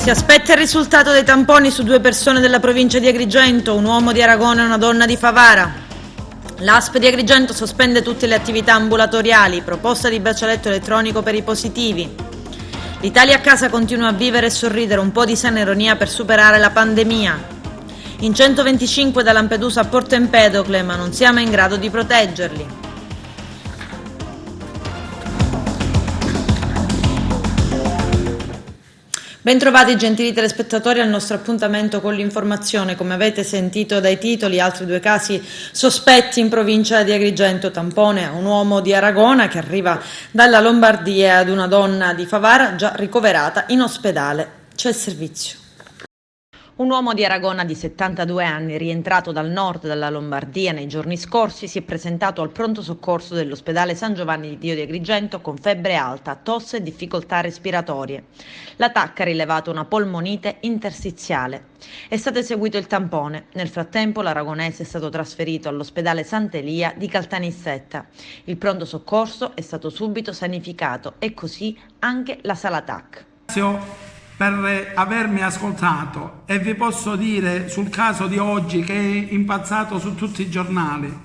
Si aspetta il risultato dei tamponi su 2 persone della provincia di Agrigento, un uomo di Aragona e una donna di Favara. L'ASP di Agrigento sospende tutte le attività ambulatoriali, proposta di braccialetto elettronico per i positivi. L'Italia a casa continua a vivere e sorridere, un po' di sana ironia per superare la pandemia. In 125 da Lampedusa a Porto Empedocle, ma non siamo in grado di proteggerli. Bentrovati gentili telespettatori al nostro appuntamento con l'informazione. Come avete sentito dai titoli, altri 2 casi sospetti in provincia di Agrigento, tampone a un uomo di Aragona che arriva dalla Lombardia e ad una donna di Favara già ricoverata in ospedale. C'è il servizio. Un uomo di Aragona di 72 anni, rientrato dal nord della Lombardia nei giorni scorsi, si è presentato al pronto soccorso dell'ospedale San Giovanni di Dio di Agrigento con febbre alta, tosse e difficoltà respiratorie. La TAC ha rilevato una polmonite interstiziale. È stato eseguito il tampone. Nel frattempo l'aragonese è stato trasferito all'ospedale Sant'Elia di Caltanissetta. Il pronto soccorso è stato subito sanificato e così anche la sala TAC. Per avermi ascoltato, e vi posso dire sul caso di oggi che è impazzato su tutti i giornali.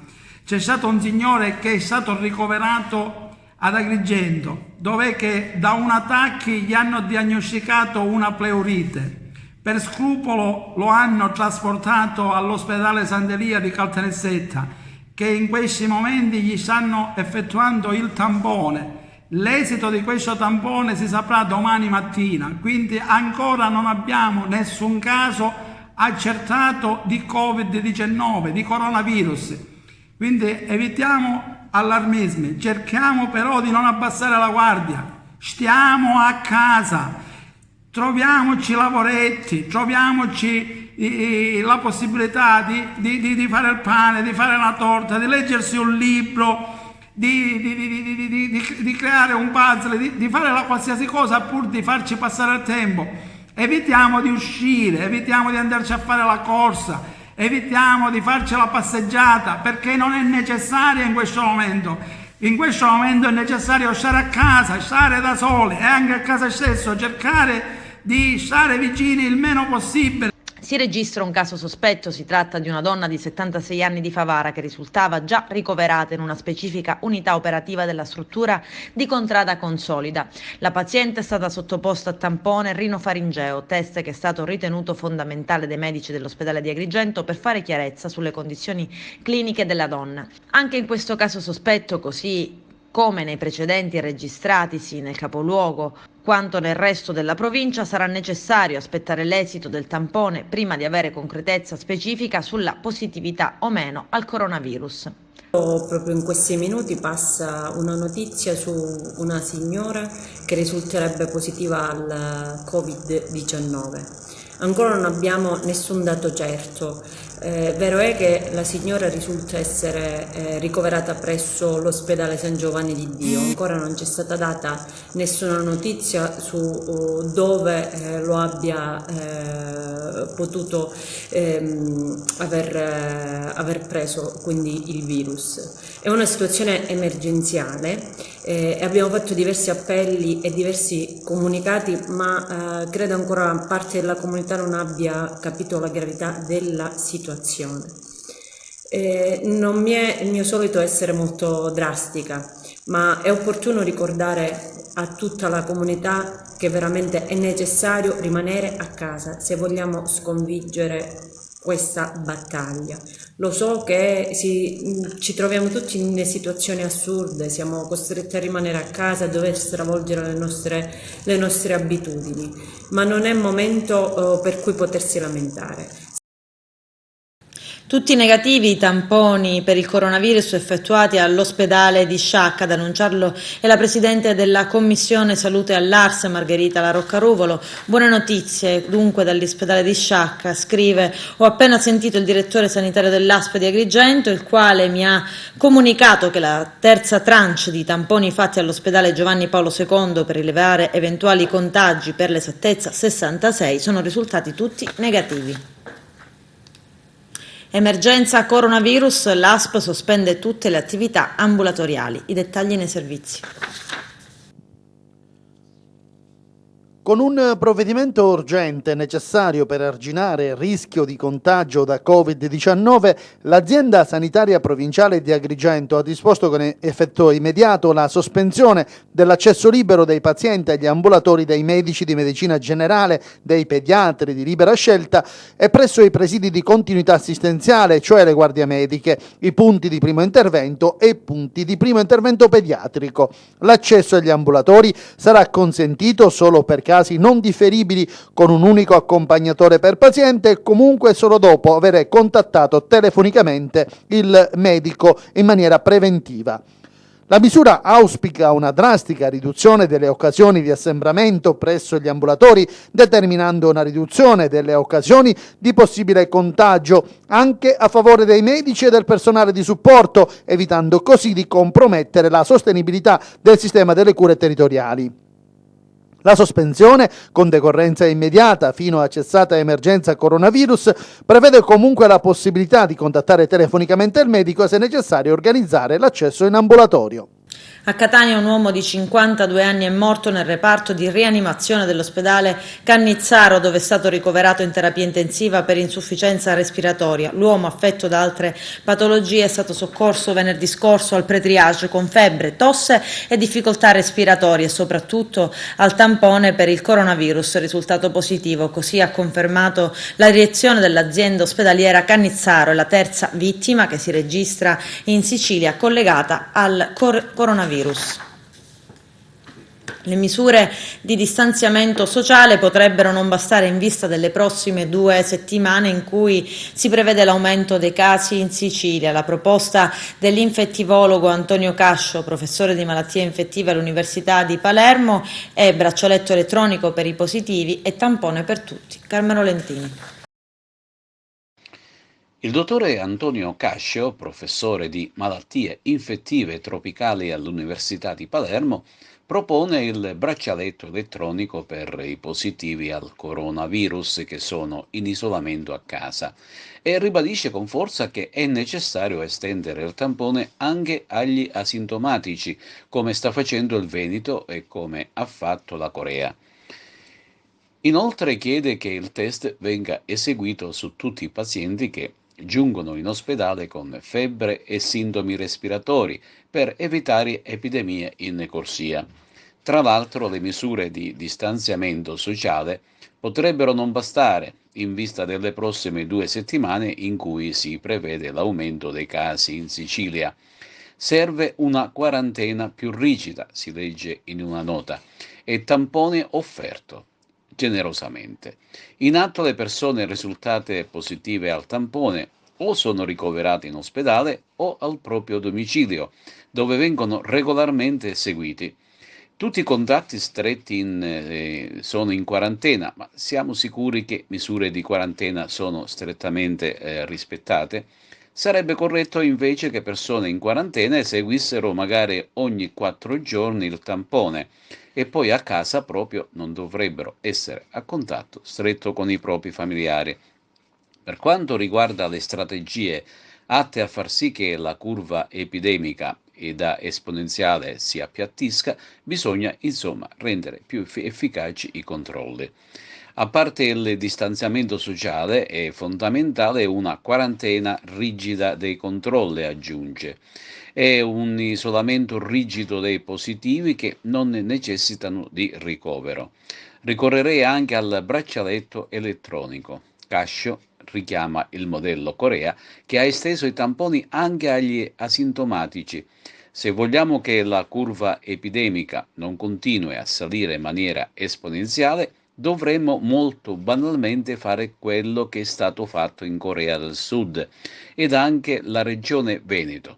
C'è stato un signore che è stato ricoverato ad Agrigento, dove che da una TAC gli hanno diagnosticato una pleurite. Per scrupolo lo hanno trasportato all'ospedale Sant'Elia di Caltanissetta, che in questi momenti gli stanno effettuando il tampone. L'esito di questo tampone si saprà domani mattina, quindi ancora non abbiamo nessun caso accertato di Covid-19, di coronavirus. Quindi evitiamo allarmismi, cerchiamo però di non abbassare la guardia, stiamo a casa, troviamoci lavoretti, troviamoci la possibilità di fare il pane, di fare la torta, di leggersi un libro, di creare un puzzle, di fare la qualsiasi cosa pur di farci passare il tempo. Evitiamo di uscire, evitiamo di andarci a fare la corsa, evitiamo di farci la passeggiata, perché non è necessaria in questo momento. In questo momento è necessario stare a casa, stare da soli e anche a casa stesso cercare di stare vicini il meno possibile. Si registra un caso sospetto, si tratta di una donna di 76 anni di Favara che risultava già ricoverata in una specifica unità operativa della struttura di Contrada Consolida. La paziente è stata sottoposta a tampone rinofaringeo, test che è stato ritenuto fondamentale dai medici dell'ospedale di Agrigento per fare chiarezza sulle condizioni cliniche della donna. Anche in questo caso sospetto, così come nei precedenti registratisi nel capoluogo quanto nel resto della provincia, sarà necessario aspettare l'esito del tampone prima di avere concretezza specifica sulla positività o meno al coronavirus. Proprio in questi minuti passa una notizia su una signora che risulterebbe positiva al Covid-19. Ancora non abbiamo nessun dato certo. Vero è che la signora risulta essere ricoverata presso l'ospedale San Giovanni di Dio. Ancora non c'è stata data nessuna notizia su dove lo abbia potuto aver preso quindi il virus. È una situazione emergenziale e abbiamo fatto diversi appelli e diversi comunicati, ma credo ancora parte della comunità non abbia capito la gravità della situazione. Non mi è il mio solito essere molto drastica, ma è opportuno ricordare a tutta la comunità che veramente è necessario rimanere a casa se vogliamo sconfiggere questa battaglia. Lo so che ci troviamo tutti in situazioni assurde, siamo costretti a rimanere a casa, a dover stravolgere le nostre abitudini, ma non è momento per cui potersi lamentare. Tutti negativi i tamponi per il coronavirus effettuati all'ospedale di Sciacca. Ad annunciarlo è la presidente della Commissione Salute all'Ars, Margherita La Roccaruvolo. Buone notizie dunque dall'ospedale di Sciacca, scrive: ho appena sentito il direttore sanitario dell'ASP di Agrigento, il quale mi ha comunicato che la terza tranche di tamponi fatti all'ospedale Giovanni Paolo II per rilevare eventuali contagi, per l'esattezza 66, sono risultati tutti negativi. Emergenza coronavirus, l'ASP sospende tutte le attività ambulatoriali. I dettagli nei servizi. Con un provvedimento urgente necessario per arginare il rischio di contagio da Covid-19, l'azienda sanitaria provinciale di Agrigento ha disposto con effetto immediato la sospensione dell'accesso libero dei pazienti agli ambulatori dei medici di medicina generale, dei pediatri di libera scelta e presso i presidi di continuità assistenziale, cioè le guardie mediche, i punti di primo intervento e punti di primo intervento pediatrico. L'accesso agli ambulatori sarà consentito solo per casi non differibili con un unico accompagnatore per paziente e comunque solo dopo aver contattato telefonicamente il medico in maniera preventiva. La misura auspica una drastica riduzione delle occasioni di assembramento presso gli ambulatori, determinando una riduzione delle occasioni di possibile contagio anche a favore dei medici e del personale di supporto, evitando così di compromettere la sostenibilità del sistema delle cure territoriali. La sospensione, con decorrenza immediata fino a cessata emergenza coronavirus, prevede comunque la possibilità di contattare telefonicamente il medico e, se necessario, organizzare l'accesso in ambulatorio. A Catania un uomo di 52 anni è morto nel reparto di rianimazione dell'ospedale Cannizzaro, dove è stato ricoverato in terapia intensiva per insufficienza respiratoria. L'uomo, affetto da altre patologie, è stato soccorso venerdì scorso al pre-triage con febbre, tosse e difficoltà respiratorie e soprattutto al tampone per il coronavirus, risultato positivo. Così ha confermato la direzione dell'azienda ospedaliera Cannizzaro, la terza vittima che si registra in Sicilia collegata al coronavirus. Le misure di distanziamento sociale potrebbero non bastare in vista delle prossime 2 settimane in cui si prevede l'aumento dei casi in Sicilia. La proposta dell'infettivologo Antonio Cascio, professore di malattie infettive all'Università di Palermo, è braccialetto elettronico per i positivi e tampone per tutti. Carmelo Lentini. Il dottore Antonio Cascio, professore di malattie infettive tropicali all'Università di Palermo, propone il braccialetto elettronico per i positivi al coronavirus che sono in isolamento a casa e ribadisce con forza che è necessario estendere il tampone anche agli asintomatici, come sta facendo il Veneto e come ha fatto la Corea. Inoltre chiede che il test venga eseguito su tutti i pazienti che giungono in ospedale con febbre e sintomi respiratori per evitare epidemie in corsia. Tra l'altro, le misure di distanziamento sociale potrebbero non bastare in vista delle prossime 2 settimane in cui si prevede l'aumento dei casi in Sicilia. Serve una quarantena più rigida, si legge in una nota, e tampone offerto generosamente. In atto le persone risultate positive al tampone o sono ricoverate in ospedale o al proprio domicilio, dove vengono regolarmente seguiti. Tutti i contatti stretti sono in quarantena, ma siamo sicuri che misure di quarantena sono strettamente rispettate? Sarebbe corretto invece che persone in quarantena eseguissero magari ogni 4 giorni il tampone e poi a casa proprio non dovrebbero essere a contatto stretto con i propri familiari. Per quanto riguarda le strategie atte a far sì che la curva epidemica e da esponenziale si appiattisca, bisogna insomma rendere più efficaci i controlli. A parte il distanziamento sociale è fondamentale una quarantena rigida dei controlli, aggiunge. È un isolamento rigido dei positivi che non necessitano di ricovero. Ricorrerei anche al braccialetto elettronico. Cascio richiama il modello Corea che ha esteso i tamponi anche agli asintomatici. Se vogliamo che la curva epidemica non continui a salire in maniera esponenziale, dovremmo molto banalmente fare quello che è stato fatto in Corea del Sud ed anche la regione Veneto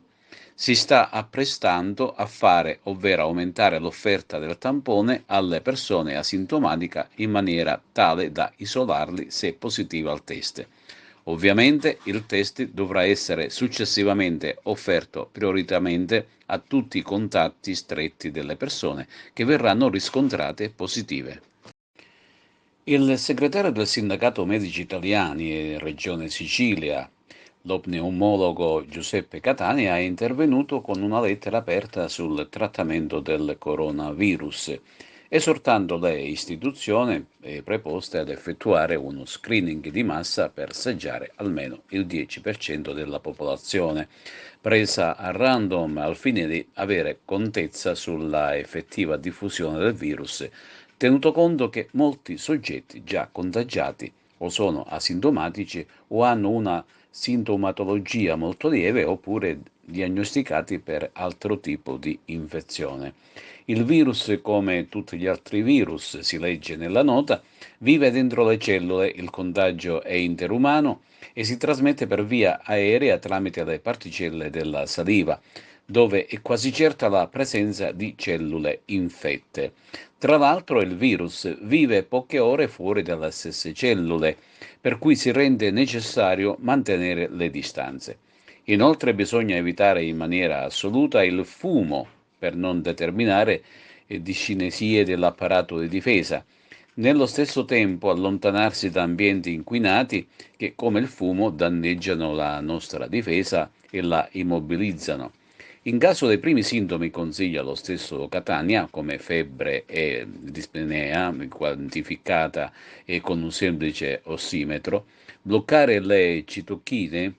si sta apprestando a fare, ovvero aumentare l'offerta del tampone alle persone asintomatiche in maniera tale da isolarli se positivi al test. Ovviamente il test dovrà essere successivamente offerto prioritariamente a tutti i contatti stretti delle persone che verranno riscontrate positive. Il segretario del Sindacato Medici Italiani e Regione Sicilia, lo pneumologo Giuseppe Catania, è intervenuto con una lettera aperta sul trattamento del coronavirus esortando le istituzioni preposte ad effettuare uno screening di massa per saggiare almeno il 10% della popolazione, presa a random al fine di avere contezza sulla effettiva diffusione del virus, tenuto conto che molti soggetti già contagiati o sono asintomatici o hanno una sintomatologia molto lieve oppure diagnosticati per altro tipo di infezione. Il virus, come tutti gli altri virus, si legge nella nota, vive dentro le cellule, il contagio è interumano e si trasmette per via aerea tramite le particelle della saliva, dove è quasi certa la presenza di cellule infette. Tra l'altro il virus vive poche ore fuori dalle stesse cellule, per cui si rende necessario mantenere le distanze. Inoltre bisogna evitare in maniera assoluta il fumo per non determinare discinesie dell'apparato di difesa. Nello stesso tempo allontanarsi da ambienti inquinati che, come il fumo, danneggiano la nostra difesa e la immobilizzano. In caso dei primi sintomi consiglia lo stesso Catania, come febbre e dispnea quantificata e con un semplice ossimetro, bloccare le citochine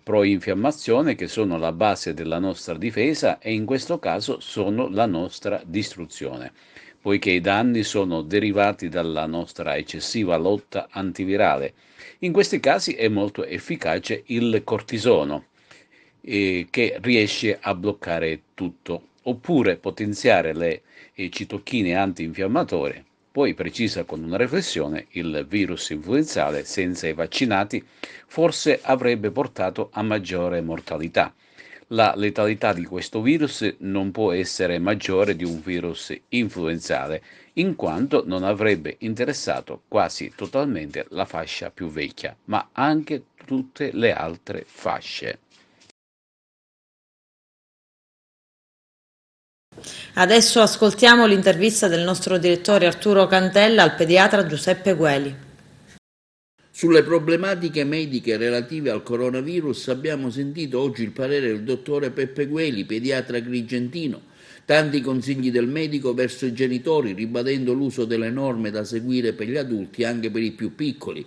pro-infiammazione che sono la base della nostra difesa e in questo caso sono la nostra distruzione, poiché i danni sono derivati dalla nostra eccessiva lotta antivirale. In questi casi è molto efficace il cortisono, che riesce a bloccare tutto, oppure potenziare le citochine antinfiammatorie. Poi precisa con una riflessione, il virus influenzale senza i vaccinati forse avrebbe portato a maggiore mortalità. La letalità di questo virus non può essere maggiore di un virus influenzale, in quanto non avrebbe interessato quasi totalmente la fascia più vecchia, ma anche tutte le altre fasce. Adesso ascoltiamo l'intervista del nostro direttore Arturo Cantella al pediatra Giuseppe Gueli. Sulle problematiche mediche relative al coronavirus abbiamo sentito oggi il parere del dottore Peppe Gueli, pediatra agrigentino, tanti consigli del medico verso i genitori, ribadendo l'uso delle norme da seguire per gli adulti anche per i più piccoli,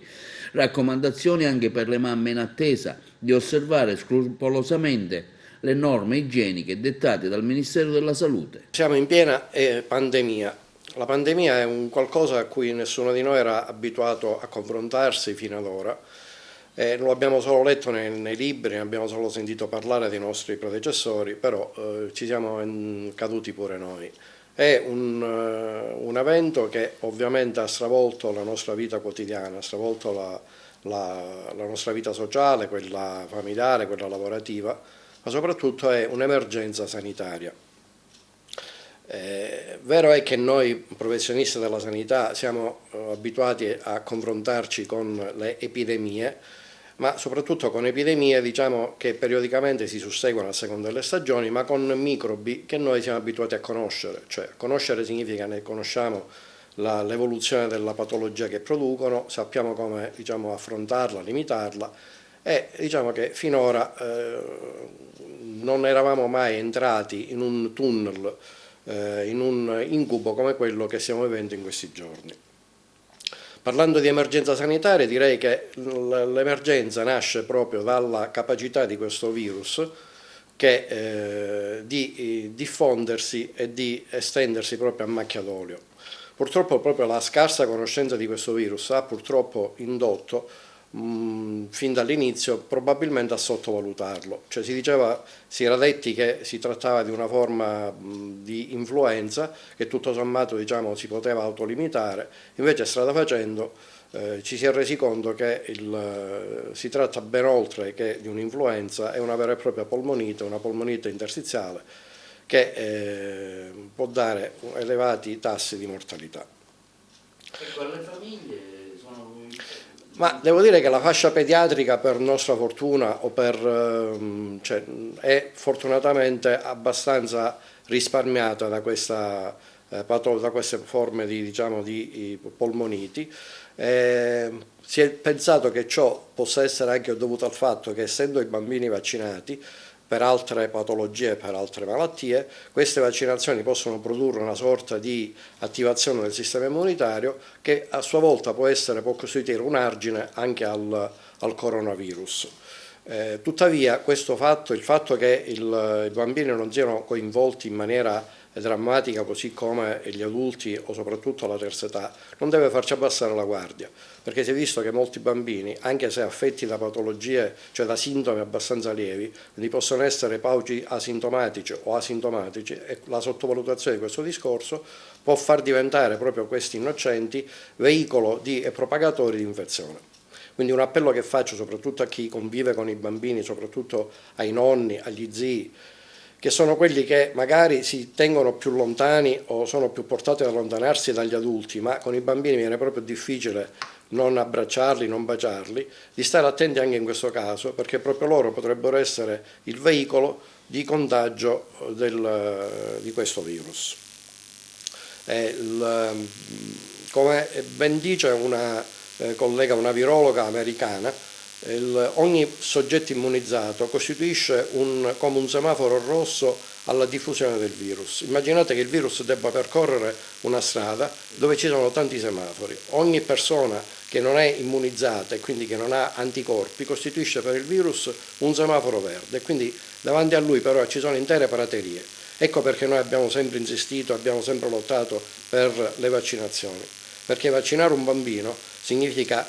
raccomandazioni anche per le mamme in attesa di osservare scrupolosamente le norme igieniche dettate dal Ministero della Salute. Siamo in piena pandemia. La pandemia è un qualcosa a cui nessuno di noi era abituato a confrontarsi fino ad ora. Lo abbiamo solo letto nei libri, ne abbiamo solo sentito parlare dei nostri predecessori, però ci siamo caduti pure noi. È un evento che ovviamente ha stravolto la nostra vita quotidiana, ha stravolto la nostra vita sociale, quella familiare, quella lavorativa, ma soprattutto è un'emergenza sanitaria. Vero è che noi professionisti della sanità siamo abituati a confrontarci con le epidemie, ma soprattutto con epidemie diciamo che periodicamente si susseguono a seconda delle stagioni, ma con microbi che noi siamo abituati a conoscere, cioè conoscere significa che ne conosciamo l'evoluzione della patologia che producono, sappiamo come diciamo, affrontarla, limitarla e diciamo che finora non eravamo mai entrati in un tunnel, in un incubo come quello che stiamo vivendo in questi giorni. Parlando di emergenza sanitaria direi che l'emergenza nasce proprio dalla capacità di questo virus di diffondersi e di estendersi proprio a macchia d'olio. Purtroppo proprio la scarsa conoscenza di questo virus ha purtroppo indotto fin dall'inizio probabilmente a sottovalutarlo, cioè si era detti che si trattava di una forma di influenza che tutto sommato diciamo, si poteva autolimitare, invece strada facendo ci si è resi conto che si tratta ben oltre che di un'influenza, è una vera e propria polmonite, una polmonite interstiziale che può dare elevati tassi di mortalità. Ecco, alle famiglie sono... Ma devo dire che la fascia pediatrica per nostra fortuna è fortunatamente abbastanza risparmiata da queste forme di polmoniti. Si è pensato che ciò possa essere anche dovuto al fatto che essendo i bambini vaccinati per altre patologie e per altre malattie. Queste vaccinazioni possono produrre una sorta di attivazione del sistema immunitario che a sua volta può costituire un argine anche al coronavirus. Tuttavia il fatto che i bambini non siano coinvolti in maniera drammatica così come gli adulti o soprattutto alla terza età non deve farci abbassare la guardia, perché si è visto che molti bambini, anche se affetti da patologie, cioè da sintomi abbastanza lievi, quindi possono essere pauci asintomatici o asintomatici, e la sottovalutazione di questo discorso può far diventare proprio questi innocenti veicolo e propagatori di infezione. Quindi un appello che faccio soprattutto a chi convive con i bambini, soprattutto ai nonni, agli zii, che sono quelli che magari si tengono più lontani o sono più portati ad allontanarsi dagli adulti, ma con i bambini viene proprio difficile non abbracciarli, non baciarli, di stare attenti anche in questo caso, perché proprio loro potrebbero essere il veicolo di contagio di questo virus. Come ben dice una collega, una virologa americana, ogni soggetto immunizzato costituisce come un semaforo rosso alla diffusione del virus. Immaginate che il virus debba percorrere una strada dove ci sono tanti semafori. Ogni persona che non è immunizzata e quindi che non ha anticorpi costituisce per il virus un semaforo verde, e quindi davanti a lui però ci sono intere praterie. Ecco perché noi abbiamo sempre insistito, abbiamo sempre lottato per le vaccinazioni, perché vaccinare un bambino significa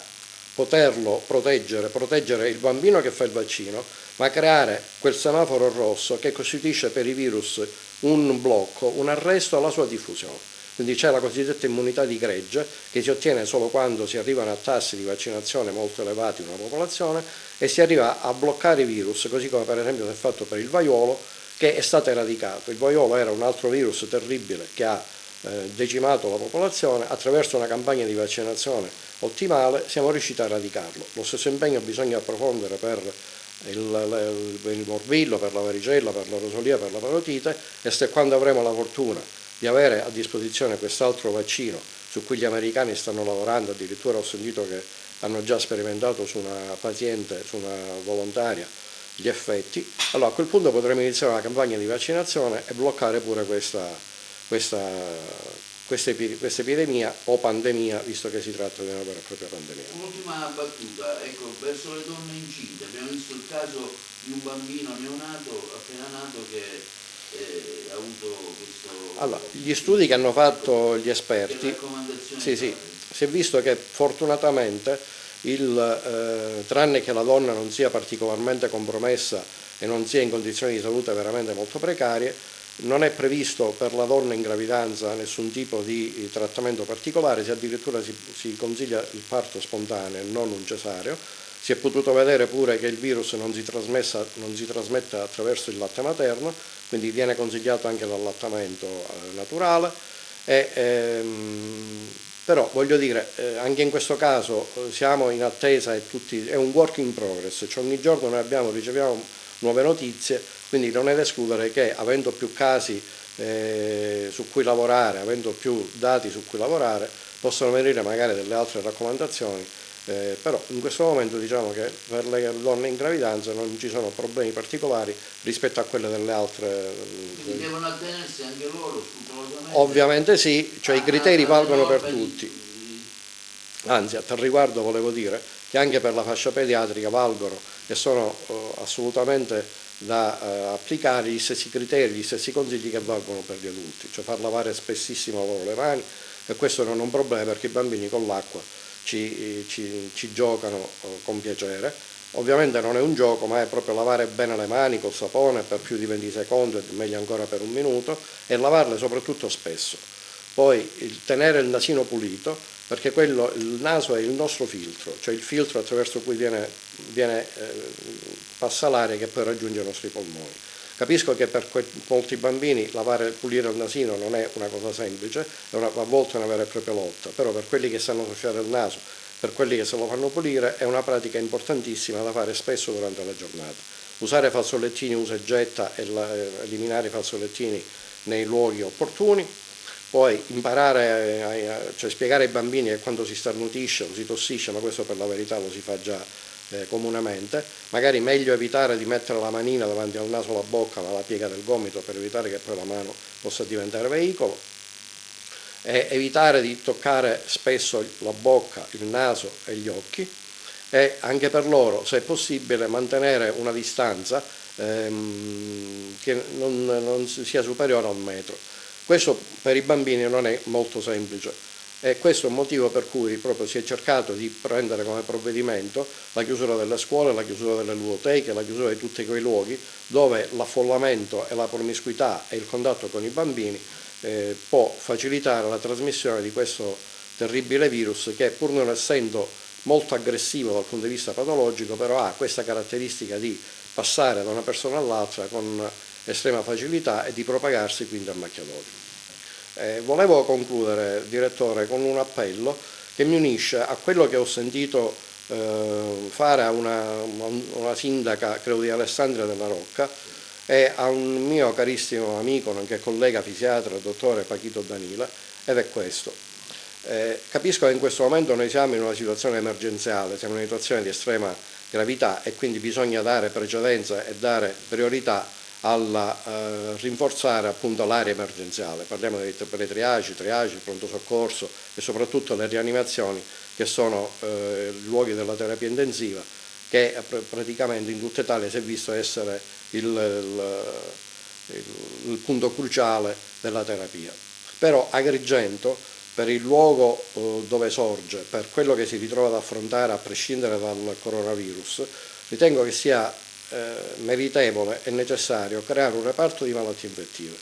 poterlo proteggere il bambino che fa il vaccino, ma creare quel semaforo rosso che costituisce per i virus un blocco, un arresto alla sua diffusione. Quindi c'è la cosiddetta immunità di gregge, che si ottiene solo quando si arrivano a tassi di vaccinazione molto elevati in una popolazione e si arriva a bloccare i virus, così come per esempio si è fatto per il vaiolo, che è stato eradicato. Il vaiolo era un altro virus terribile che ha decimato la popolazione. Attraverso una campagna di vaccinazione ottimale siamo riusciti a eradicarlo. Lo stesso impegno bisogna approfondire per il morbillo, per la varicella, per la rosolia, per la parotite, e se quando avremo la fortuna di avere a disposizione quest'altro vaccino su cui gli americani stanno lavorando, addirittura ho sentito che hanno già sperimentato su una paziente, su una volontaria, gli effetti, allora a quel punto potremo iniziare una campagna di vaccinazione e bloccare pure questa epidemia o pandemia, visto che si tratta di una vera e propria pandemia. Un'ultima battuta, ecco, verso le donne incinte, abbiamo visto il caso di un bambino neonato, appena nato, che ha avuto questo... Allora, gli studi che hanno fatto gli esperti, si è visto che fortunatamente, tranne che la donna non sia particolarmente compromessa e non sia in condizioni di salute veramente molto precarie, non è previsto per la donna in gravidanza nessun tipo di trattamento particolare, se addirittura si consiglia il parto spontaneo e non un cesareo. Si è potuto vedere pure che il virus non si trasmette attraverso il latte materno, quindi viene consigliato anche l'allattamento naturale. Però voglio dire, anche in questo caso siamo in attesa, è un work in progress, cioè ogni giorno noi riceviamo nuove notizie, quindi non è da escludere che, avendo più casi su cui lavorare, avendo più dati su cui lavorare, possano venire magari delle altre raccomandazioni, però in questo momento diciamo che per le donne in gravidanza non ci sono problemi particolari rispetto a quelle delle altre. Quindi devono attenersi anche loro scrupolosamente? Ovviamente sì, cioè i criteri valgono per tutti. Anzi, a tal riguardo volevo dire che anche per la fascia pediatrica valgono e sono assolutamente da applicare gli stessi criteri, gli stessi consigli che valgono per gli adulti, cioè far lavare spessissimo loro le mani, e questo non è un problema perché i bambini con l'acqua ci giocano con piacere. Ovviamente non è un gioco, ma è proprio lavare bene le mani col sapone per più di 20 secondi, meglio ancora per un minuto, e lavarle soprattutto spesso. Poi tenere il nasino pulito, perché il naso è il nostro filtro, cioè il filtro attraverso cui passa l'aria che poi raggiunge i nostri polmoni. Capisco che per molti bambini pulire il nasino non è una cosa semplice, a volte è una vera e propria lotta, però per quelli che sanno soffiare il naso, per quelli che se lo fanno pulire, è una pratica importantissima da fare spesso durante la giornata. Usare fazzolettini usa e getta e eliminare i fazzolettini nei luoghi opportuni. Poi imparare, cioè spiegare ai bambini che quando si starnutisce o si tossisce, ma questo per la verità lo si fa già comunemente, magari meglio evitare di mettere la manina davanti al naso o alla bocca, alla piega del gomito, per evitare che poi la mano possa diventare veicolo, e evitare di toccare spesso la bocca, il naso e gli occhi, e anche per loro, se è possibile, mantenere una distanza che non sia superiore al metro. Questo per i bambini non è molto semplice e questo è un motivo per cui proprio si è cercato di prendere come provvedimento la chiusura delle scuole, la chiusura delle ludoteche, la chiusura di tutti quei luoghi dove l'affollamento e la promiscuità e il contatto con i bambini può facilitare la trasmissione di questo terribile virus che, pur non essendo molto aggressivo dal punto di vista patologico, però ha questa caratteristica di passare da una persona all'altra con estrema facilità e di propagarsi quindi a macchia d'olio. Volevo concludere, direttore, con un appello che mi unisce a quello che ho sentito fare a una sindaca, credo di Alessandria della Rocca, e a un mio carissimo amico, nonché collega fisiatra, il dottore Pachito Danila, ed è questo. Capisco che in questo momento noi siamo in una situazione emergenziale, siamo in una situazione di estrema gravità e quindi bisogna dare precedenza e dare priorità alla rinforzare appunto l'area emergenziale. Parliamo dei triagi, il pronto soccorso e soprattutto le rianimazioni, che sono luoghi della terapia intensiva, che praticamente in tutta Italia si è visto essere il punto cruciale della terapia. Però Agrigento, per il luogo dove sorge, per quello che si ritrova ad affrontare a prescindere dal coronavirus, ritengo che sia meritevole e necessario creare un reparto di malattie infettive.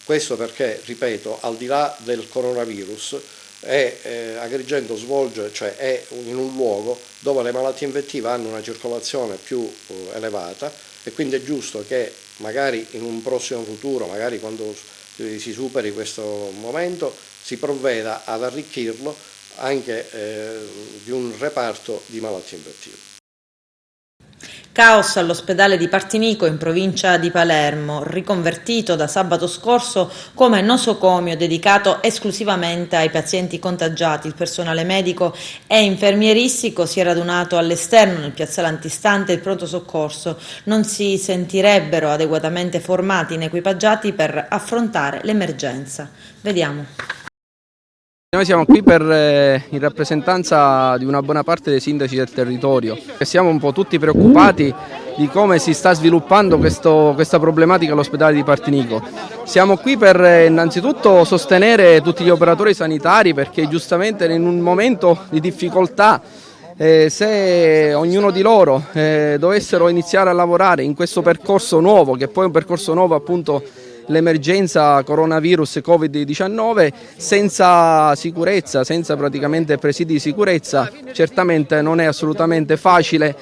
Questo perché, ripeto, al di là del coronavirus, Agrigento svolge, cioè è in un luogo dove le malattie infettive hanno una circolazione più elevata e quindi è giusto che magari in un prossimo futuro, magari quando si superi questo momento, si provveda ad arricchirlo anche di un reparto di malattie infettive. Caos all'ospedale di Partinico in provincia di Palermo, riconvertito da sabato scorso come nosocomio dedicato esclusivamente ai pazienti contagiati. Il personale medico e infermieristico si è radunato all'esterno nel piazzale antistante il pronto soccorso. Non si sentirebbero adeguatamente formati in equipaggiati per affrontare l'emergenza. Vediamo. Noi siamo qui in rappresentanza di una buona parte dei sindaci del territorio e siamo un po' tutti preoccupati di come si sta sviluppando questa problematica all'ospedale di Partinico. Siamo qui per innanzitutto sostenere tutti gli operatori sanitari, perché giustamente in un momento di difficoltà, se ognuno di loro dovessero iniziare a lavorare in questo percorso nuovo, che poi è un percorso nuovo appunto l'emergenza coronavirus e Covid-19, senza sicurezza, senza praticamente presidi di sicurezza, certamente non è assolutamente facile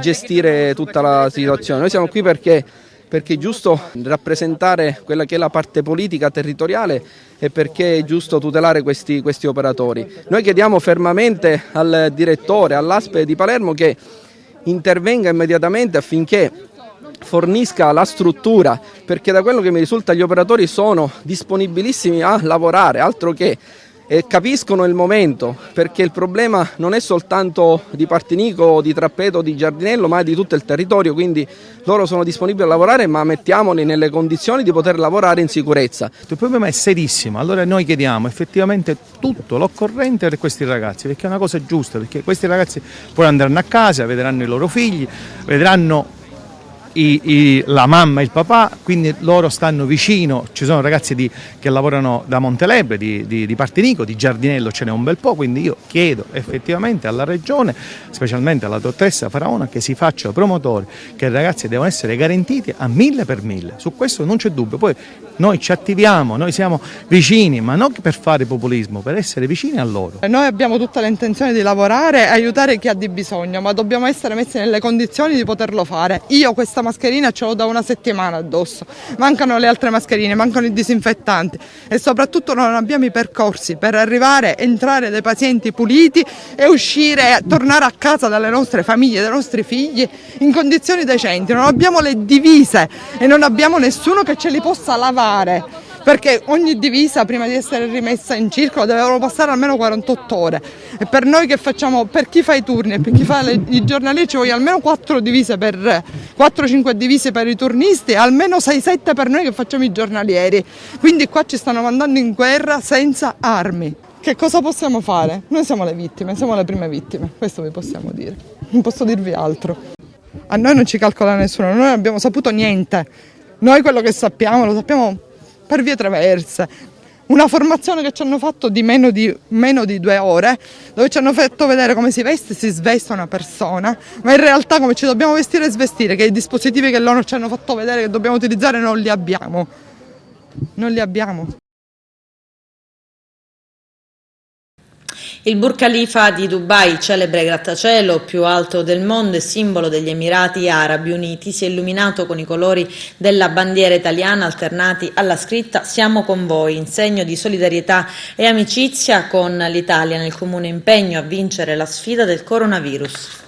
gestire tutta la situazione. Noi siamo qui perché è giusto rappresentare quella che è la parte politica territoriale e perché è giusto tutelare questi operatori. Noi chiediamo fermamente al direttore, all'ASP di Palermo, che intervenga immediatamente affinché fornisca la struttura, perché da quello che mi risulta gli operatori sono disponibilissimi a lavorare, altro che, e capiscono il momento, perché il problema non è soltanto di Partinico, di Trappeto, di Giardinello, ma di tutto il territorio, quindi loro sono disponibili a lavorare, ma mettiamoli nelle condizioni di poter lavorare in sicurezza. Il problema è serissimo, allora noi chiediamo effettivamente tutto l'occorrente per questi ragazzi, perché è una cosa giusta, perché questi ragazzi poi andranno a casa, vedranno i loro figli, vedranno la mamma e il papà, quindi loro stanno vicino. Ci sono ragazzi che lavorano da Montelebre, di Partinico, di Giardinello ce n'è un bel po', quindi io chiedo effettivamente alla Regione, specialmente alla dottoressa Faraona, che si faccia promotore, che i ragazzi devono essere garantiti a 1000 per 1000, su questo non c'è dubbio. Poi noi ci attiviamo, noi siamo vicini, ma non per fare populismo, per essere vicini a loro. Noi abbiamo tutta l'intenzione di lavorare e aiutare chi ha di bisogno, ma dobbiamo essere messi nelle condizioni di poterlo fare. Io questa mascherina ce l'ho da una settimana addosso, mancano le altre mascherine, mancano i disinfettanti e soprattutto non abbiamo i percorsi per arrivare, entrare dai pazienti puliti e uscire, tornare a casa dalle nostre famiglie, dai nostri figli in condizioni decenti. Non abbiamo le divise e non abbiamo nessuno che ce li possa lavare. perché ogni divisa prima di essere rimessa in circolo dovevano passare almeno 48 ore e per noi che facciamo, per chi fa i turni e per chi fa i giornalieri ci vogliono almeno 4-5 divise per i turnisti e almeno 6-7 per noi che facciamo i giornalieri, quindi qua ci stanno mandando in guerra senza armi. Che cosa possiamo fare? Noi siamo le vittime, siamo le prime vittime, questo vi possiamo dire, non posso dirvi altro. A noi non ci calcola nessuno, noi non abbiamo saputo niente, noi quello che sappiamo lo sappiamo per vie traverse. Una formazione che ci hanno fatto di meno di 2 ore, dove ci hanno fatto vedere come si veste e si sveste una persona, ma in realtà come ci dobbiamo vestire e svestire, che i dispositivi che loro ci hanno fatto vedere che dobbiamo utilizzare non li abbiamo. Non li abbiamo. Il Burj Khalifa di Dubai, il celebre grattacielo più alto del mondo e simbolo degli Emirati Arabi Uniti, si è illuminato con i colori della bandiera italiana alternati alla scritta "Siamo con voi", in segno di solidarietà e amicizia con l'Italia nel comune impegno a vincere la sfida del coronavirus.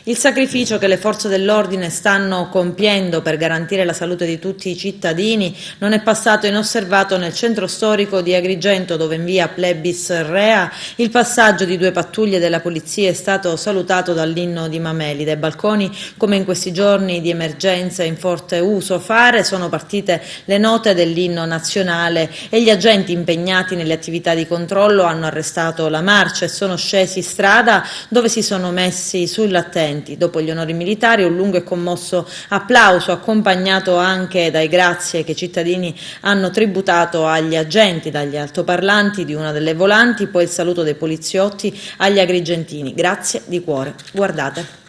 Il sacrificio che le forze dell'ordine stanno compiendo per garantire la salute di tutti i cittadini non è passato inosservato nel centro storico di Agrigento, dove in via Plebis Rea il passaggio di 2 pattuglie della polizia è stato salutato dall'inno di Mameli. Dai balconi, come in questi giorni di emergenza in forte uso fare, sono partite le note dell'inno nazionale e gli agenti impegnati nelle attività di controllo hanno arrestato la marcia e sono scesi in strada, dove si sono messi sull'attenti. Dopo gli onori militari, un lungo e commosso applauso, accompagnato anche dai grazie che i cittadini hanno tributato agli agenti dagli altoparlanti di una delle volanti, poi il saluto dei poliziotti agli agrigentini. Grazie di cuore. Guardate.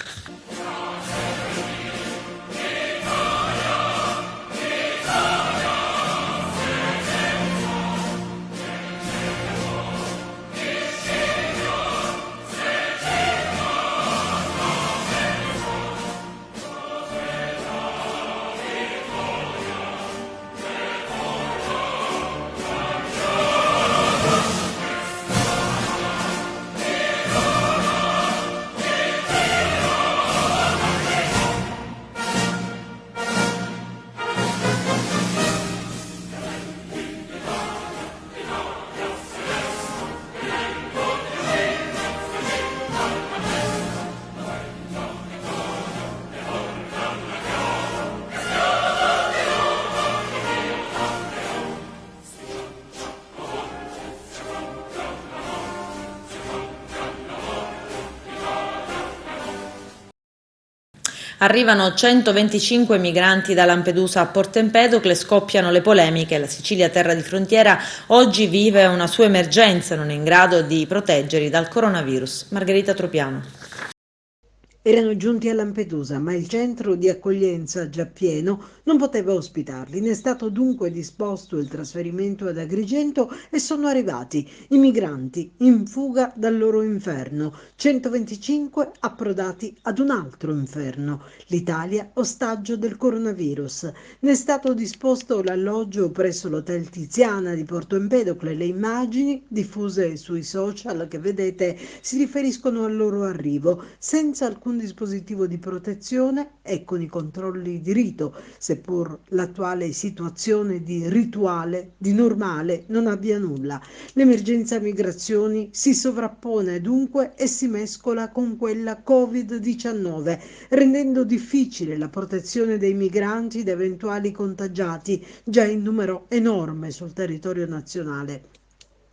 Arrivano 125 migranti da Lampedusa a Porto Empedocle, scoppiano le polemiche. La Sicilia, terra di frontiera, oggi vive una sua emergenza, non è in grado di proteggerli dal coronavirus. Margherita Tropiano. Erano giunti a Lampedusa, ma il centro di accoglienza, già pieno, non poteva ospitarli. Ne è stato dunque disposto il trasferimento ad Agrigento e sono arrivati i migranti in fuga dal loro inferno. 125 approdati ad un altro inferno, l'Italia ostaggio del coronavirus. Ne è stato disposto l'alloggio presso l'Hotel Tiziana di Porto Empedocle. Le immagini diffuse sui social che vedete si riferiscono al loro arrivo, senza alcun dispositivo di protezione e con i controlli di rito, seppur l'attuale situazione di rituale, di normale, non abbia nulla. L'emergenza migrazioni si sovrappone dunque e si mescola con quella Covid-19, rendendo difficile la protezione dei migranti da eventuali contagiati, già in numero enorme sul territorio nazionale.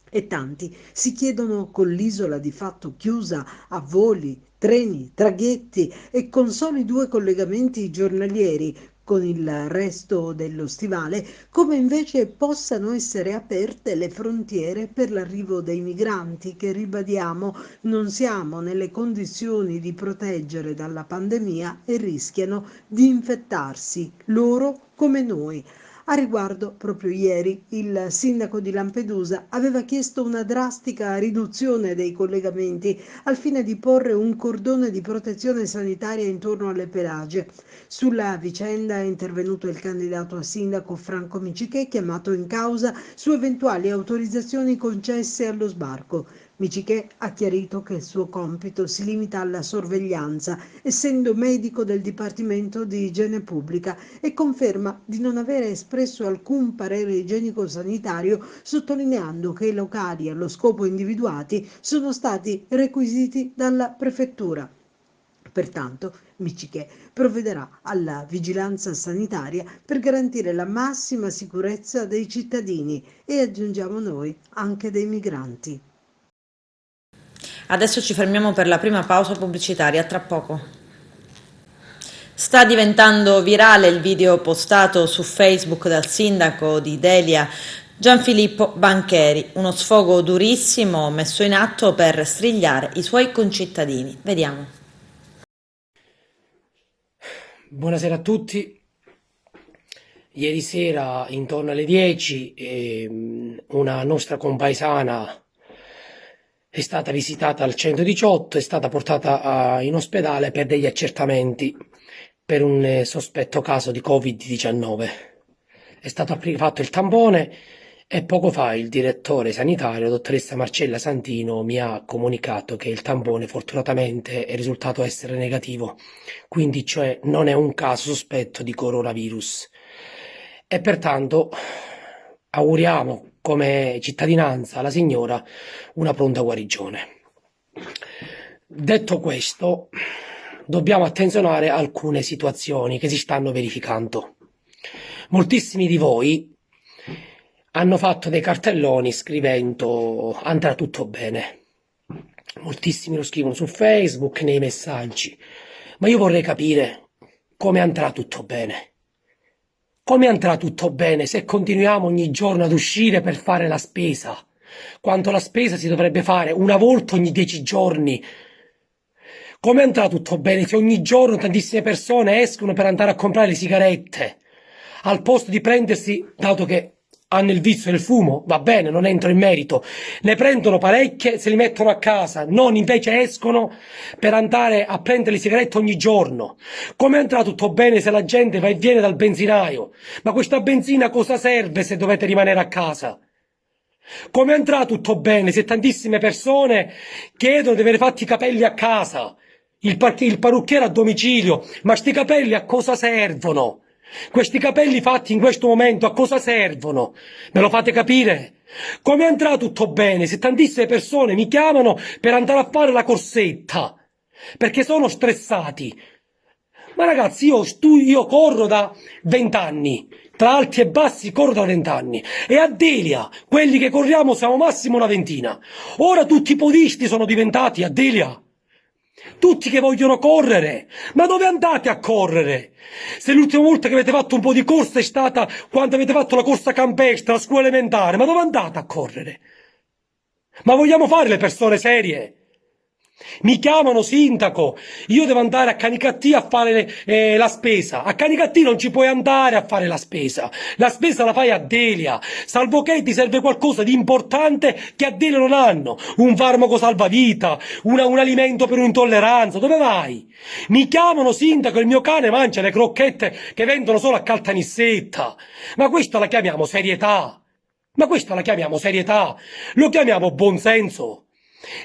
E tanti si chiedono, con l'isola di fatto chiusa a voli, treni, traghetti e con soli 2 collegamenti giornalieri con il resto dello stivale, come invece possano essere aperte le frontiere per l'arrivo dei migranti che, ribadiamo, non siamo nelle condizioni di proteggere dalla pandemia e rischiano di infettarsi, loro come noi. A riguardo, proprio ieri, il sindaco di Lampedusa aveva chiesto una drastica riduzione dei collegamenti al fine di porre un cordone di protezione sanitaria intorno alle Pelagie. Sulla vicenda è intervenuto il candidato a sindaco Franco Micichè, chiamato in causa su eventuali autorizzazioni concesse allo sbarco. Miciché ha chiarito che il suo compito si limita alla sorveglianza, essendo medico del Dipartimento di Igiene Pubblica, e conferma di non avere espresso alcun parere igienico-sanitario, sottolineando che i locali allo scopo individuati sono stati requisiti dalla prefettura. Pertanto, Miciché provvederà alla vigilanza sanitaria per garantire la massima sicurezza dei cittadini e, aggiungiamo noi, anche dei migranti. Adesso ci fermiamo per la prima pausa pubblicitaria, tra poco. Sta diventando virale il video postato su Facebook dal sindaco di Delia, Gianfilippo Bancheri, uno sfogo durissimo messo in atto per strigliare i suoi concittadini. Vediamo. Buonasera a tutti. Ieri sera, intorno alle 10, una nostra compaesana è stata visitata al 118, è stata portata in ospedale per degli accertamenti per un sospetto caso di Covid-19. È stato fatto il tampone e poco fa il direttore sanitario, dottoressa Marcella Santino, mi ha comunicato che il tampone fortunatamente è risultato essere negativo, quindi cioè non è un caso sospetto di coronavirus. E pertanto auguriamo come cittadinanza alla signora una pronta guarigione. Detto questo, dobbiamo attenzionare alcune situazioni che si stanno verificando. Moltissimi di voi hanno fatto dei cartelloni scrivendo andrà tutto bene. Moltissimi lo scrivono su Facebook, nei messaggi, ma io vorrei capire come andrà tutto bene. Come andrà tutto bene se continuiamo ogni giorno ad uscire per fare la spesa, quando la spesa si dovrebbe fare una volta ogni 10 giorni? Come andrà tutto bene se ogni giorno tantissime persone escono per andare a comprare le sigarette, al posto di prendersi, dato che hanno il vizio del fumo, va bene, non entro in merito, ne prendono parecchie, se li mettono a casa, non invece escono per andare a prendere le sigarette ogni giorno. Come andrà tutto bene se la gente va e viene dal benzinaio? Ma questa benzina cosa serve se dovete rimanere a casa? Come andrà tutto bene se tantissime persone chiedono di avere fatti i capelli a casa, il parrucchiere a domicilio? Ma sti capelli a cosa servono? Questi capelli fatti in questo momento a cosa servono? Me lo fate capire? Come andrà tutto bene se tantissime persone mi chiamano per andare a fare la corsetta perché sono stressati? Ma ragazzi, io corro da 20 anni, tra alti e bassi corro da 20 anni, e a Delia quelli che corriamo siamo massimo una ventina. Ora tutti i podisti sono diventati a Delia. Tutti che vogliono correre, ma dove andate a correre? Se l'ultima volta che avete fatto un po' di corsa è stata quando avete fatto la corsa campestre, la scuola elementare, ma dove andate a correre? Ma vogliamo fare le persone serie? Mi chiamano sindaco, io devo andare a Canicattì a fare la spesa. A Canicattì non ci puoi andare a fare la spesa la fai a Delia, salvo che ti serve qualcosa di importante che a Delia non hanno, un farmaco salvavita, un alimento per un'intolleranza. Dove vai? Mi chiamano sindaco, il mio cane mangia le crocchette che vendono solo a Caltanissetta. Ma questa la chiamiamo serietà? Ma questa la chiamiamo serietà? Lo chiamiamo buonsenso?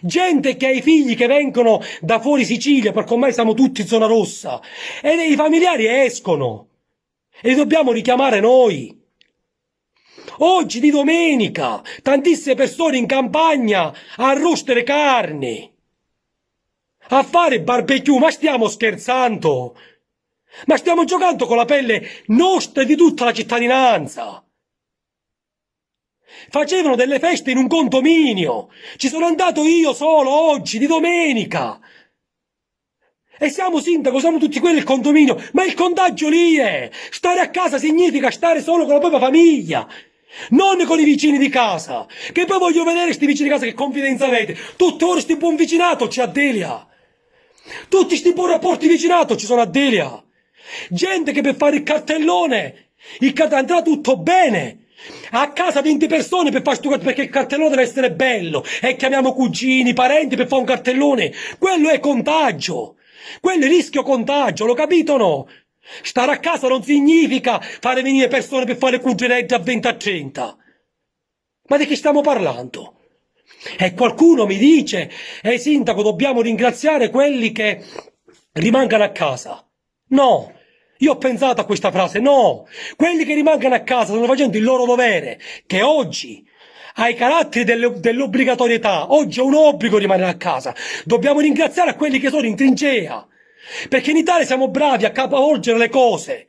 Gente che ha i figli che vengono da fuori Sicilia, perché ormai siamo tutti in zona rossa, e i familiari escono e li dobbiamo richiamare noi. Oggi di domenica tantissime persone in campagna a arrostere carne, a fare barbecue. Ma stiamo scherzando? Ma stiamo giocando con la pelle nostra e di tutta la cittadinanza. Facevano delle feste in un condominio, ci sono andato io solo oggi, di domenica. E siamo sindaco, siamo tutti quelli del condominio, ma il contagio lì è. Stare a casa significa stare solo con la propria famiglia, non con i vicini di casa. Che poi voglio vedere sti vicini di casa che confidenza avete. Tutte ore sti buon vicinato c'è a Delia. Tutti sti buon rapporti di vicinato ci sono a Delia. Gente che per fare il cartellone andrà tutto bene. A casa 20 persone per fare perché il cartellone deve essere bello e chiamiamo cugini, parenti per fare un cartellone. Quello è contagio, quello è rischio contagio, lo capito o no? Stare a casa non significa fare venire persone per fare cuginette a 20 a 30. Ma di che stiamo parlando? E qualcuno mi dice, sindaco, dobbiamo ringraziare quelli che rimangano a casa. No, io ho pensato a questa frase, no, quelli che rimangono a casa stanno facendo il loro dovere, che oggi ha i caratteri dell'obbligatorietà, oggi è un obbligo rimanere a casa. Dobbiamo ringraziare a quelli che sono in trincea, perché in Italia siamo bravi a capovolgere le cose.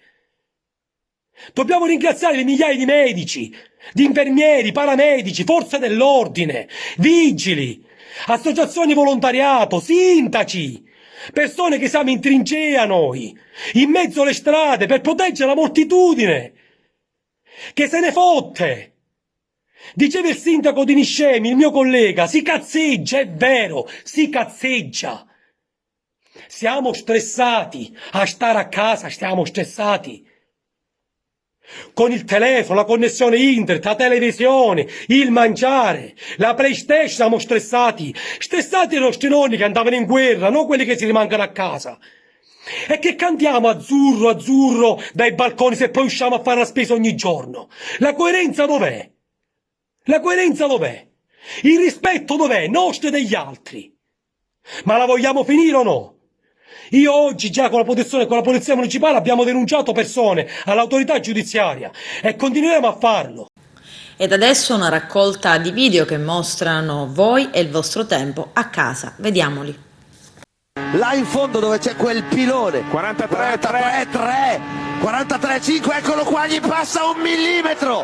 Dobbiamo ringraziare le migliaia di medici, di infermieri, paramedici, forze dell'ordine, vigili, associazioni volontariato, sindaci, persone che siamo in trincea noi, in mezzo alle strade per proteggere la moltitudine, che se ne fotte. Diceva il sindaco di Niscemi, il mio collega, si cazzeggia, è vero, si cazzeggia. Siamo stressati a stare a casa, stiamo stressati. Con il telefono, la connessione internet, la televisione, il mangiare, la PlayStation, siamo stressati. Stressati i nostri nonni che andavano in guerra, non quelli che si rimangono a casa. E che cantiamo azzurro, azzurro dai balconi se poi usciamo a fare la spesa ogni giorno? La coerenza dov'è? La coerenza dov'è? Il rispetto dov'è? Nostro e degli altri. Ma la vogliamo finire o no? Io oggi già con la polizia municipale abbiamo denunciato persone all'autorità giudiziaria e continueremo a farlo. Ed adesso una raccolta di video che mostrano voi e il vostro tempo a casa. Vediamoli. Là in fondo dove c'è quel pilone 43-5, eccolo qua, gli passa 1 millimetro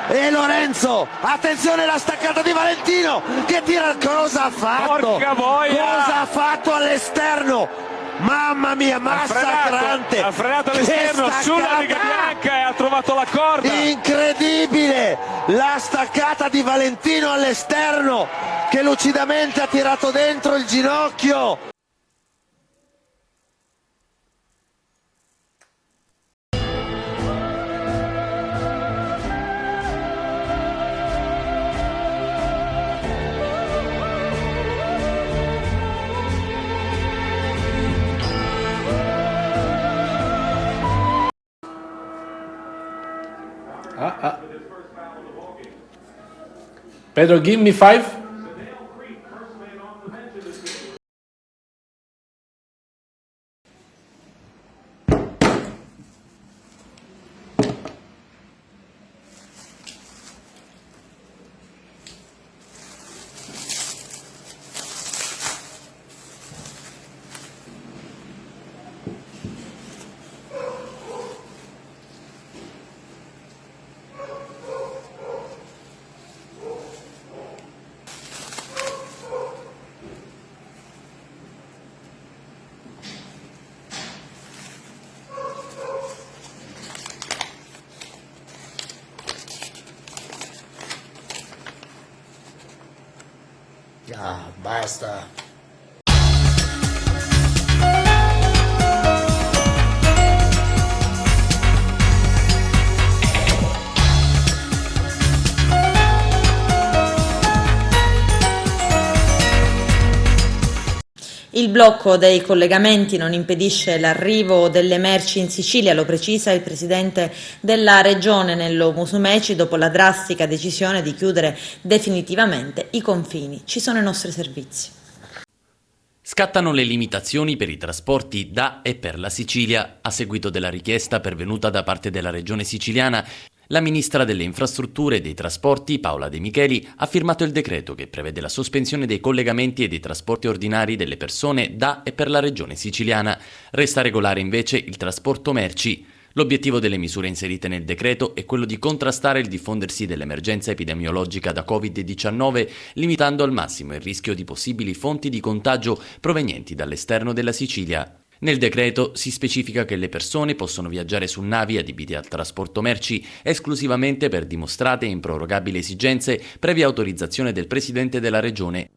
e Lorenzo, attenzione la staccata di Valentino che tira, cosa ha fatto? Porca boia! Cosa ha fatto all'esterno? Mamma mia, massacrante! Ha frenato all'esterno sulla riga bianca e ha trovato la corda! Incredibile! La staccata di Valentino all'esterno che lucidamente ha tirato dentro il ginocchio! Pedro, give me 5. Ah, basta. Il blocco dei collegamenti non impedisce l'arrivo delle merci in Sicilia, lo precisa il presidente della regione Nello Musumeci dopo la drastica decisione di chiudere definitivamente i confini. Ci sono i nostri servizi. Scattano le limitazioni per i trasporti da e per la Sicilia. A seguito della richiesta pervenuta da parte della regione siciliana, la ministra delle infrastrutture e dei trasporti, Paola De Micheli, ha firmato il decreto che prevede la sospensione dei collegamenti e dei trasporti ordinari delle persone da e per la regione siciliana. Resta regolare invece il trasporto merci. L'obiettivo delle misure inserite nel decreto è quello di contrastare il diffondersi dell'emergenza epidemiologica da Covid-19, limitando al massimo il rischio di possibili fonti di contagio provenienti dall'esterno della Sicilia. Nel decreto si specifica che le persone possono viaggiare su navi adibite al trasporto merci esclusivamente per dimostrate e improrogabili esigenze previa autorizzazione del Presidente della Regione.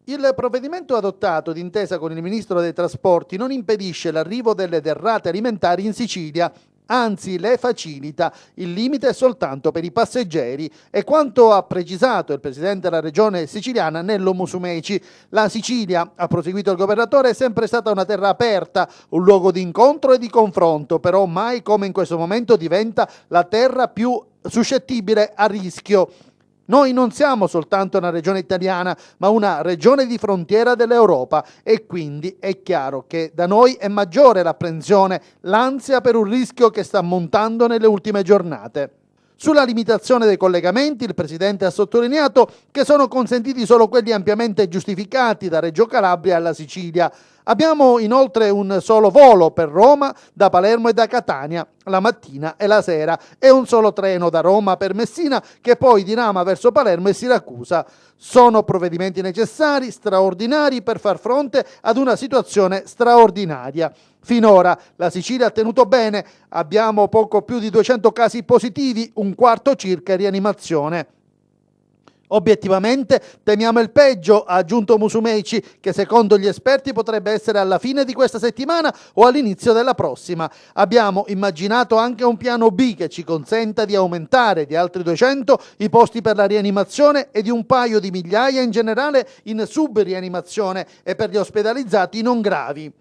Il provvedimento adottato d'intesa con il Ministro dei Trasporti non impedisce l'arrivo delle derrate alimentari in Sicilia, anzi le facilita. Il limite è soltanto per i passeggeri. E quanto ha precisato il Presidente della Regione siciliana Nello Musumeci, la Sicilia, ha proseguito il governatore, è sempre stata una terra aperta, un luogo di incontro e di confronto, però mai come in questo momento diventa la terra più suscettibile a rischio. Noi non siamo soltanto una regione italiana, ma una regione di frontiera dell'Europa e quindi è chiaro che da noi è maggiore l'apprensione, l'ansia per un rischio che sta montando nelle ultime giornate. Sulla limitazione dei collegamenti, il Presidente ha sottolineato che sono consentiti solo quelli ampiamente giustificati da Reggio Calabria alla Sicilia. Abbiamo inoltre un solo volo per Roma, da Palermo e da Catania, la mattina e la sera, e un solo treno da Roma per Messina che poi dirama verso Palermo e Siracusa. Sono provvedimenti necessari, straordinari per far fronte ad una situazione straordinaria. Finora la Sicilia ha tenuto bene, abbiamo poco più di 200 casi positivi, un quarto circa in rianimazione. Obiettivamente temiamo il peggio, ha aggiunto Musumeci, che secondo gli esperti potrebbe essere alla fine di questa settimana o all'inizio della prossima. Abbiamo immaginato anche un piano B che ci consenta di aumentare di altri 200 i posti per la rianimazione e di un paio di migliaia in generale in sub-rianimazione e per gli ospedalizzati non gravi.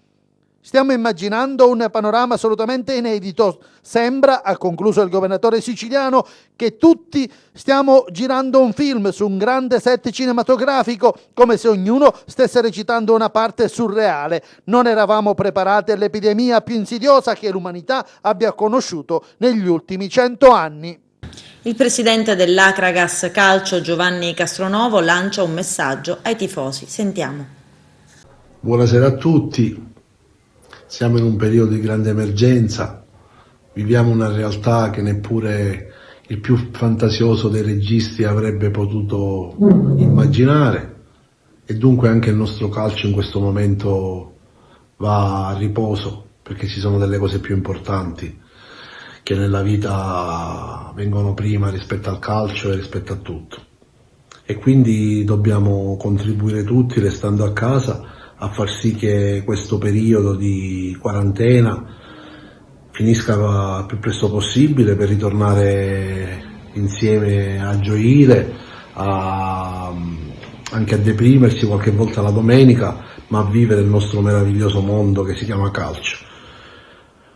Stiamo immaginando un panorama assolutamente inedito. Sembra, ha concluso il governatore siciliano, che tutti stiamo girando un film su un grande set cinematografico, come se ognuno stesse recitando una parte surreale. Non eravamo preparati all'epidemia più insidiosa che l'umanità abbia conosciuto negli ultimi 100 anni. Il presidente dell'Acragas Calcio, Giovanni Castronovo, lancia un messaggio ai tifosi. Sentiamo. Buonasera a tutti. Siamo in un periodo di grande emergenza, viviamo una realtà che neppure il più fantasioso dei registi avrebbe potuto immaginare e dunque anche il nostro calcio in questo momento va a riposo, perché ci sono delle cose più importanti che nella vita vengono prima rispetto al calcio e rispetto a tutto. E quindi dobbiamo contribuire tutti restando a casa a far sì che questo periodo di quarantena finisca il più presto possibile per ritornare insieme a gioire, anche a deprimersi qualche volta la domenica, ma a vivere il nostro meraviglioso mondo che si chiama calcio.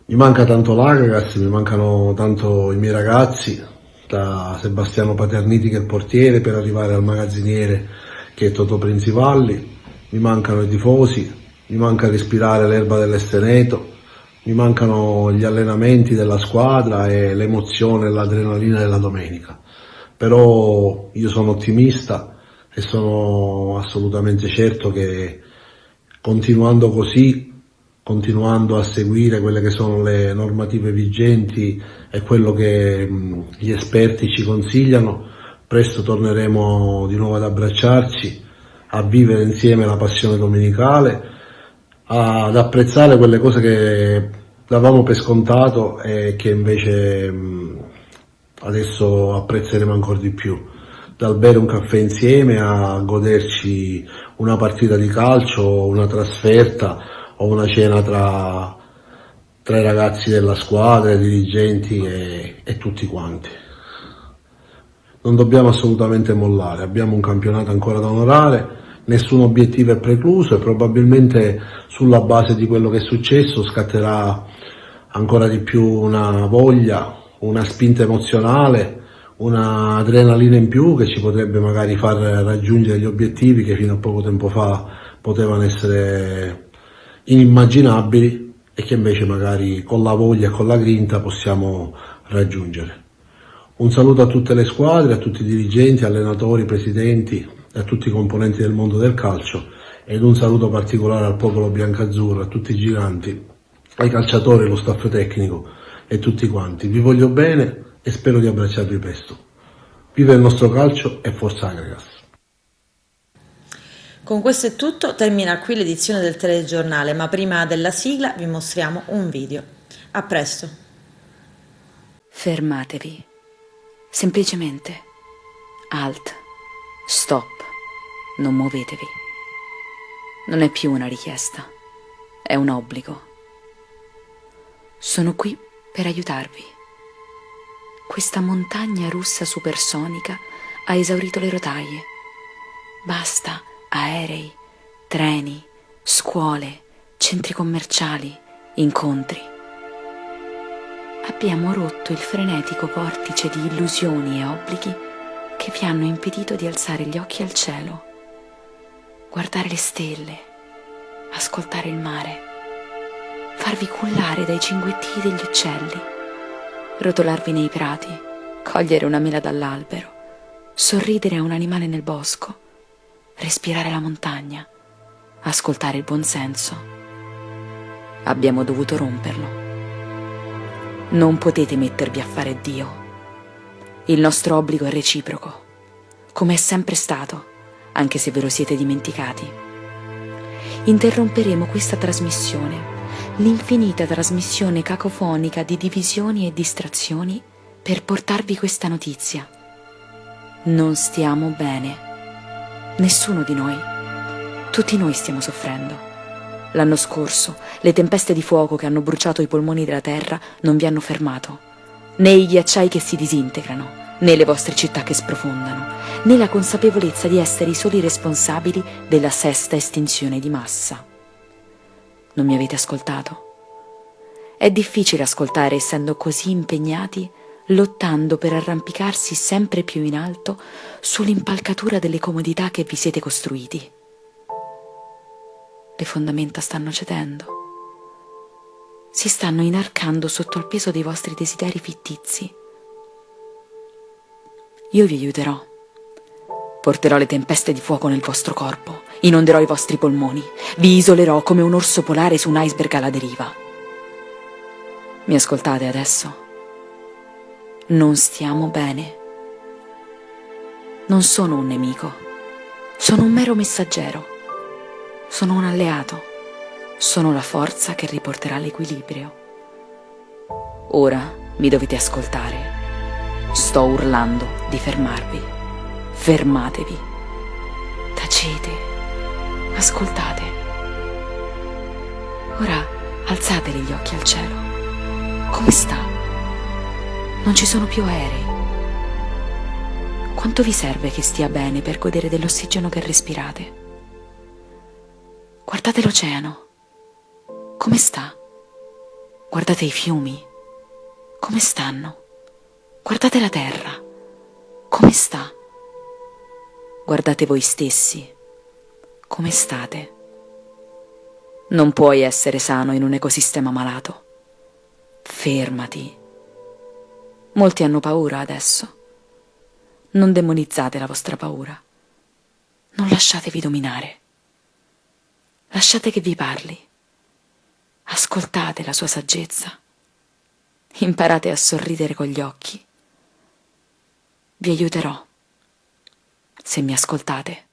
Mi manca tanto l'Acragas, mi mancano tanto i miei ragazzi, da Sebastiano Paterniti che è il portiere per arrivare al magazziniere che è Totò Principalli. Mi mancano i tifosi, mi manca respirare l'erba dell'Esteneto, mi mancano gli allenamenti della squadra e l'emozione e l'adrenalina della domenica. Però io sono ottimista e sono assolutamente certo che continuando così, continuando a seguire quelle che sono le normative vigenti e quello che gli esperti ci consigliano, presto torneremo di nuovo ad abbracciarci, a vivere insieme la passione domenicale, ad apprezzare quelle cose che davamo per scontato e che invece adesso apprezzeremo ancora di più, dal bere un caffè insieme a goderci una partita di calcio, una trasferta o una cena tra i ragazzi della squadra, i dirigenti e tutti quanti. Non dobbiamo assolutamente mollare, abbiamo un campionato ancora da onorare, nessun obiettivo è precluso e probabilmente sulla base di quello che è successo scatterà ancora di più una voglia, una spinta emozionale, una adrenalina in più che ci potrebbe magari far raggiungere gli obiettivi che fino a poco tempo fa potevano essere inimmaginabili e che invece magari con la voglia e con la grinta possiamo raggiungere. Un saluto a tutte le squadre, a tutti i dirigenti, allenatori, presidenti e a tutti i componenti del mondo del calcio ed un saluto particolare al popolo biancazzurro, a tutti i giganti, ai calciatori, allo staff tecnico e tutti quanti. Vi voglio bene e spero di abbracciarvi presto. Viva il nostro calcio e forza Acragas! Con questo è tutto, termina qui l'edizione del telegiornale, ma prima della sigla vi mostriamo un video. A presto! Fermatevi. Semplicemente. Alt. Stop. Non muovetevi. Non è più una richiesta, è un obbligo. Sono qui per aiutarvi. Questa montagna russa supersonica ha esaurito le rotaie. Basta aerei, treni, scuole, centri commerciali, incontri. Abbiamo rotto il frenetico vortice di illusioni e obblighi che che vi hanno impedito di alzare gli occhi al cielo, guardare le stelle, ascoltare il mare, farvi cullare dai cinguettii degli uccelli, rotolarvi nei prati, cogliere una mela dall'albero, sorridere a un animale nel bosco, respirare la montagna, ascoltare il buonsenso. Abbiamo dovuto romperlo. Non potete mettervi a fare Dio. Il nostro obbligo è reciproco, come è sempre stato, anche se ve lo siete dimenticati. Interromperemo questa trasmissione, l'infinita trasmissione cacofonica di divisioni e distrazioni, per portarvi questa notizia. Non stiamo bene. Nessuno di noi. Tutti noi stiamo soffrendo. L'anno scorso, le tempeste di fuoco che hanno bruciato i polmoni della terra non vi hanno fermato. Né i ghiacciai che si disintegrano, né le vostre città che sprofondano, né la consapevolezza di essere i soli responsabili della sesta estinzione di massa. Non mi avete ascoltato? È difficile ascoltare essendo così impegnati, lottando per arrampicarsi sempre più in alto sull'impalcatura delle comodità che vi siete costruiti. Le fondamenta stanno cedendo. Si stanno inarcando sotto il peso dei vostri desideri fittizi. Io vi aiuterò. Porterò le tempeste di fuoco nel vostro corpo, inonderò i vostri polmoni, vi isolerò come un orso polare su un iceberg alla deriva. Mi ascoltate adesso? Non stiamo bene. Non sono un nemico, sono un mero messaggero, sono un alleato, sono la forza che riporterà l'equilibrio. Ora mi dovete ascoltare. Sto urlando di fermarvi. Fermatevi. Tacete. Ascoltate. Ora alzate gli occhi al cielo. Come sta? Non ci sono più aerei. Quanto vi serve che stia bene per godere dell'ossigeno che respirate? Guardate l'oceano. Come sta? Guardate i fiumi. Come stanno? Guardate la terra. Come sta? Guardate voi stessi. Come state? Non puoi essere sano in un ecosistema malato. Fermati. Molti hanno paura adesso. Non demonizzate la vostra paura. Non lasciatevi dominare. Lasciate che vi parli. Ascoltate la sua saggezza. Imparate a sorridere con gli occhi. Vi aiuterò, se mi ascoltate.